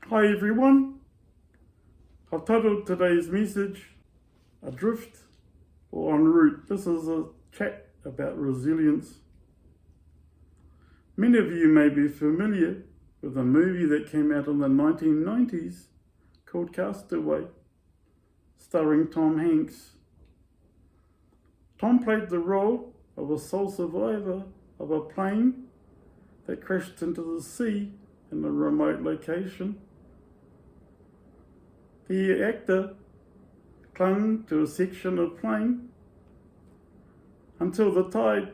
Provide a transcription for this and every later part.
Hi everyone, I've titled today's message Adrift or En route. This is a chat about resilience. Many of you may be familiar with a movie that came out in the 1990s called Castaway, starring Tom Hanks. Tom played the role of a sole survivor of a plane that crashed into the sea in a remote location. The actor clung to a section of plane until the tide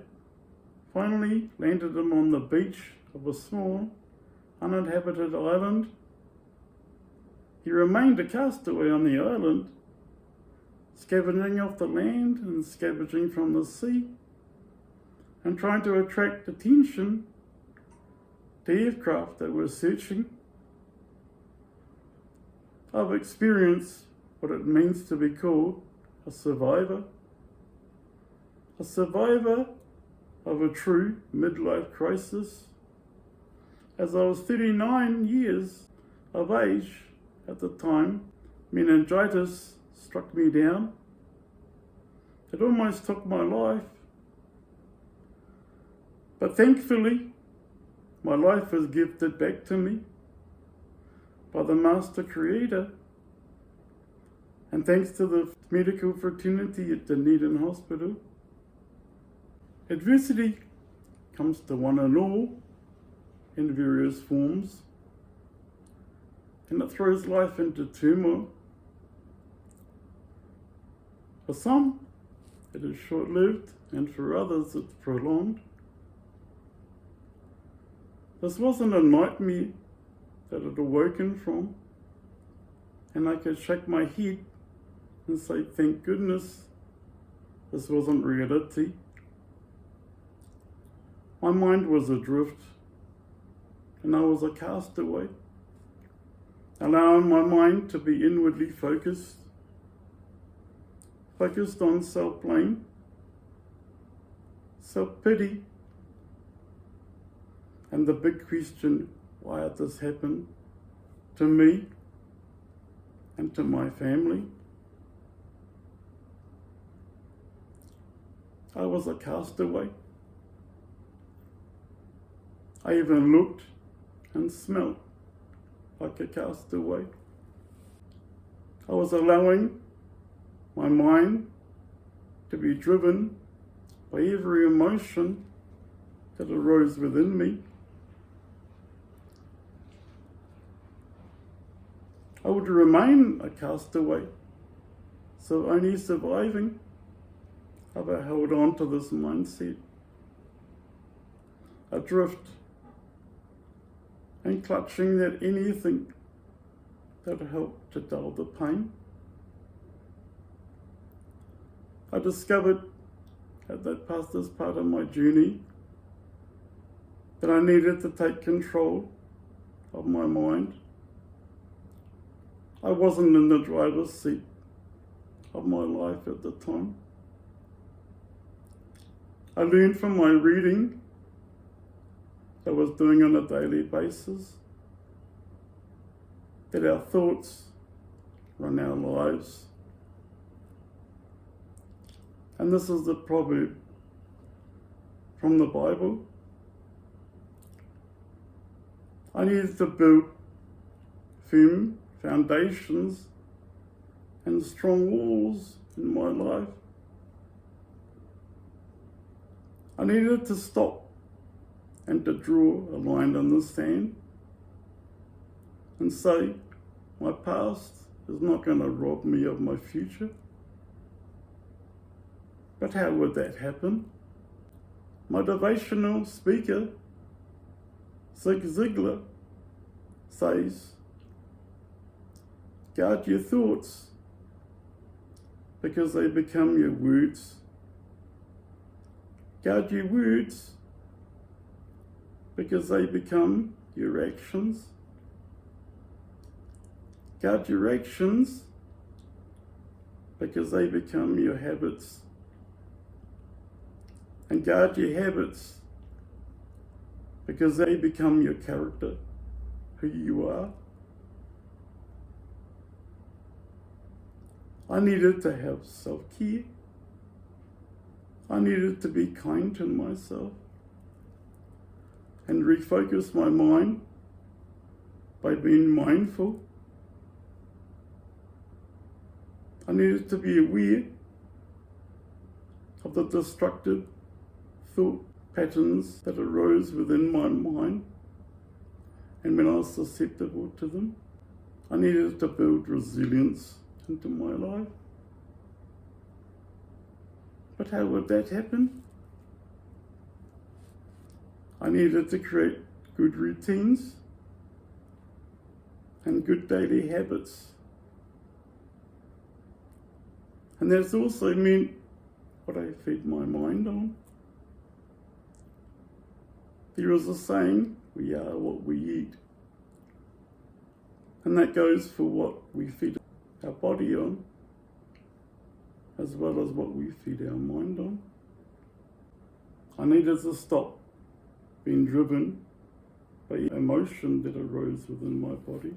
finally landed him on the beach of a small, uninhabited island. He remained a castaway on the island, scavenging off the land and scavenging from the sea, and trying to attract attention to aircraft that were searching. I've experienced what it means to be called a survivor of a true midlife crisis. As I was 39 years of age at the time, meningitis struck me down. It almost took my life. But thankfully, my life was gifted back to me by the Master Creator, and thanks to the medical fraternity at Dunedin Hospital. Adversity comes to one and all in various forms, and it throws life into turmoil. For some, it is short-lived, and for others, it's prolonged. This wasn't a nightmare that I'd awoken from, and I could shake my head and say, thank goodness this wasn't reality. My mind was adrift, and I was a castaway, allowing my mind to be inwardly focused on self-blame, self-pity, and the big question, why had this happened to me and to my family? I was a castaway. I even looked and smelled like a castaway. I was allowing my mind to be driven by every emotion that arose within me. I would remain a castaway, so only surviving have I held on to this mindset. Adrift, and clutching at anything that helped to dull the pain. I discovered at this part of my journey that I needed to take control of my mind. I wasn't in the driver's seat of my life at the time. I learned from my reading that I was doing on a daily basis that our thoughts run our lives. And this is the proverb from the Bible. I needed to build firm foundations and strong walls in my life. I needed to stop and to draw a line in the sand and say, my past is not going to rob me of my future. But how would that happen? Motivational speaker Zig Ziglar says, guard your thoughts because they become your words. Guard your words because they become your actions. Guard your actions because they become your habits. And guard your habits because they become your character, who you are. I needed to have self-care. I needed to be kind to myself and refocus my mind by being mindful. I needed to be aware of the destructive thought patterns that arose within my mind, and when I was susceptible to them. I needed to build resilience into my life. But how would that happen? I needed to create good routines and good daily habits. And that's also meant what I fed my mind on. There is a saying, we are what we eat. And that goes for what we feed our body on, as well as what we feed our mind on. I needed to stop being driven by emotion that arose within my body.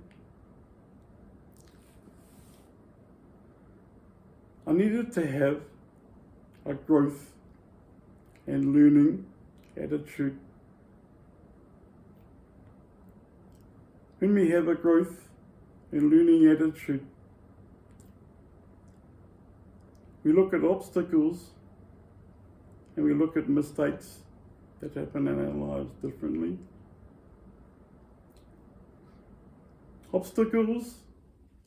I needed to have a growth and learning attitude. When we have a growth and learning attitude, we look at obstacles and we look at mistakes that happen in our lives differently. Obstacles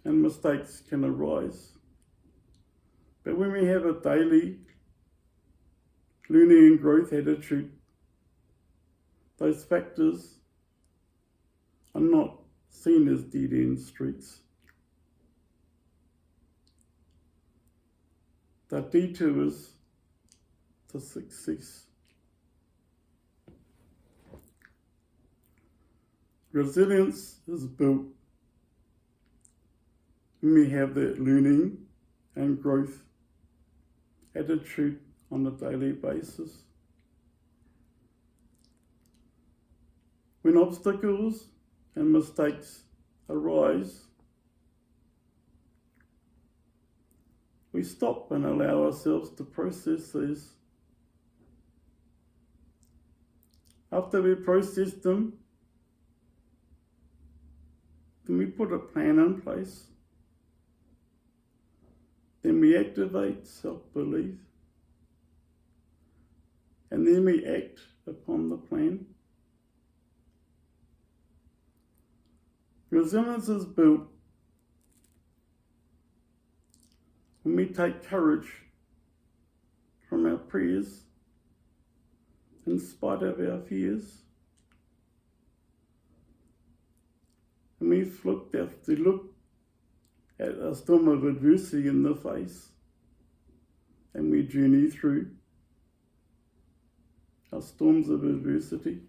and mistakes can arise, but when we have a daily learning and growth attitude, those factors are not seen as dead-end streets. They're detours to success. Resilience is built when we have that learning and growth attitude on a daily basis. When obstacles and mistakes arise, we stop and allow ourselves to process these. After we process them, then we put a plan in place. Then we activate self-belief. And then we act upon the plan. Resilience is built when we take courage from our prayers in spite of our fears. And we've looked at a storm of adversity in the face, and we journey through our storms of adversity.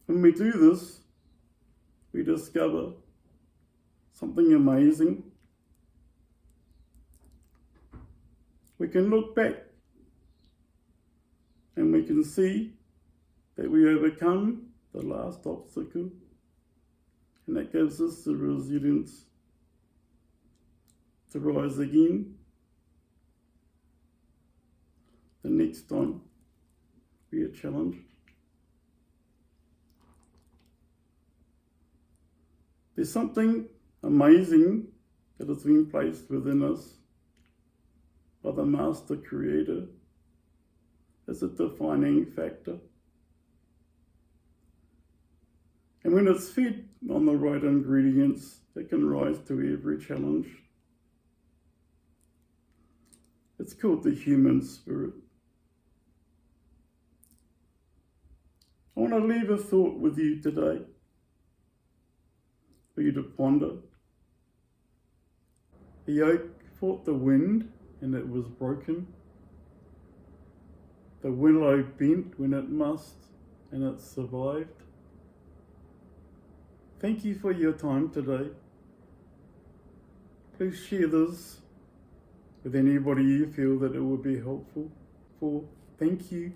When we do this, we discover something amazing. We can look back and we can see that we overcome the last obstacle, and that gives us the resilience to rise again the next time we are challenged. There's something amazing that has been placed within us by the Master Creator as a defining factor. And when it's fed on the right ingredients, it can rise to every challenge. It's called the human spirit. I want to leave a thought with you today for you to ponder. The oak fought the wind and it was broken. The willow bent when it must and it survived. Thank you for your time today. Please share this with anybody you feel that it would be helpful for. Thank you.